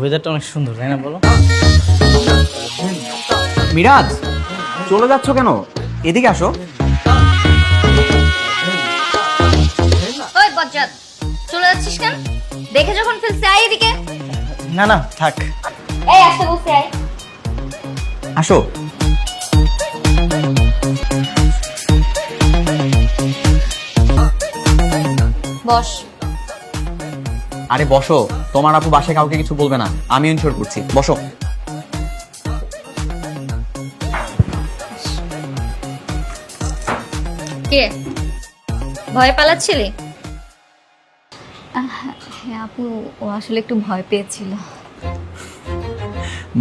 ওয়েদারটা অনেক সুন্দর তাই না বলো? মিরাজ, চলে যাচ্ছ কেন? এদিকে আসো। ওই বজ্জাত, চলে যাচ্ছিস কেন? দেখে যখন ফেলছে আয় এদিকে। না না থাক। এই আসতে বসে আয়। আসো। বস। আরে বসো, তোমার আপু বাসায় কাউকে কিছু বলবে না, আমি ইনশোর করছি। বসো। কে ভয় পালাচ্ছিলি? হ্যাঁ আপু, ও আসলে একটু ভয় পেয়েছিল।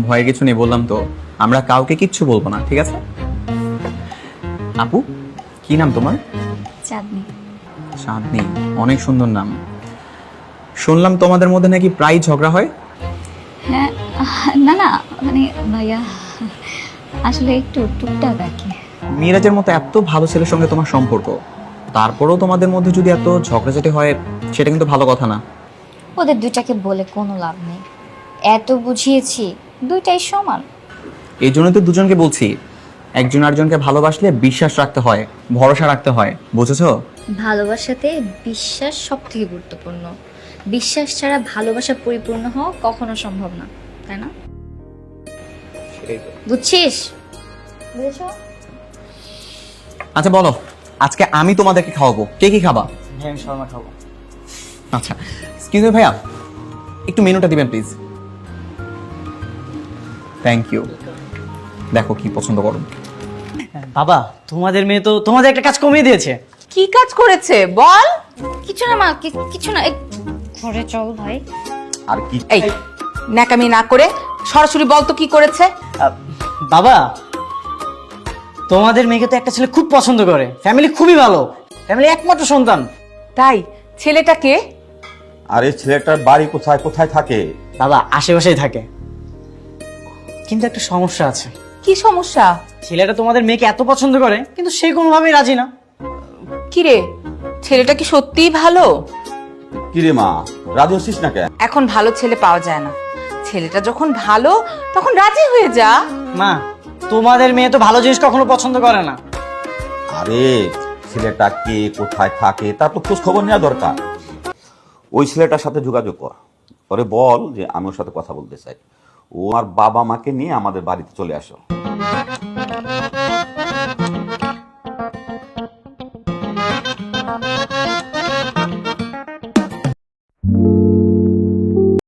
ভয়ে কিছু নেই বললাম তো, আমরা কাউকে কিচ্ছু বলবো না, ঠিক আছে? আপু, কি নাম তোমার? চাঁদনি। চাঁদনি, অনেক সুন্দর নাম। শুনলাম তোমাদের মধ্যে নাকি প্রায় ঝগড়া হয়। হ্যাঁ, না না মানে ভাইয়া আসলে একটু টুকটাক আর কি। মিরাজের মতো এত ভালো ছেলের সঙ্গে তোমার সম্পর্ক, তারপরেও তোমাদের মধ্যে যদি এত ঝগড়াঝাটি হয়, সেটা কিন্তু ভালো কথা না। ওদের দুইটাকে বলে কোনো লাভ নেই, এত বুঝিয়েছি দুইটাই সমান। এই জন্য তো দুজনকে বলছি, একজন আরেকজনকে ভালোবাসলে বিশ্বাস রাখতে হয়, ভরসা রাখতে হয়, বুঝেছো? ভালোবাসাতে বিশ্বাস সব থেকে গুরুত্বপূর্ণ। বিশ্বাস ছাড়া ভালোবাসা পরিপূর্ণ হওয়া কখনো সম্ভব না, তাই না? বুঝছিস? বুঝেছো? আচ্ছা বলো, আজকে আমি তোমাদেরকে খাওয়াবো, কে কি খাবা? হ্যাঁ আমি শর্মা খাবো। আচ্ছা, এক্সকিউজ মি ভাইয়া, একটু মেনুটা দিবেন প্লিজ। Thank you. দেখো কি পছন্দ করো। বাবা তোমাদের মেয়ে তো তোমাদের একটা কাজ কমিয়ে দিয়েছে। কি কাজ করেছে বল? কিছু না মা, কিছু না। এই, ঘরে চল ভাই। আর কি? এই ন্যাকামি না করে সরাসরি বল তো কি করেছে? বাবা তোমাদের মেয়েকে তো একটা ছেলে খুব পছন্দ করে, ফ্যামিলি খুবই ভালো, ফ্যামিলি একমাত্র সন্তান। তাই ছেলেটা কে? আরে ছেলেটার বাড়ি কোথায় কোথায় থাকে? বাবা আশেপাশেই থাকে, কিন্তু একটা সমস্যা আছে। কি সমস্যা? ছেলেটা তোমাদের মেয়েকে এত পছন্দ করে কিন্তু সে কোনোভাবেই রাজি না। কি রে, ছেলেটা কি সত্যিই ভালো? কিরে মা, রাজি হচ্ছিস না কেন? এখন ভালো ছেলে পাওয়া যায় না, ছেলেটা যখন ভালো তখন রাজি হয়ে যা। মা তোমাদের মেয়ে তো ভালো জিনিস কখনো পছন্দ করে না। আরে ছেলেটা কে, কোথায় থাকে, তার তো খোঁজ খবর নেওয়া দরকার। ওই ছেলেটার সাথে যোগাযোগ কর, ওরে বল যে আমি ওর সাথে কথা বলতে চাই। ও আর বাবা মাকে নিয়ে আমাদের বাড়িতে চলে আসো।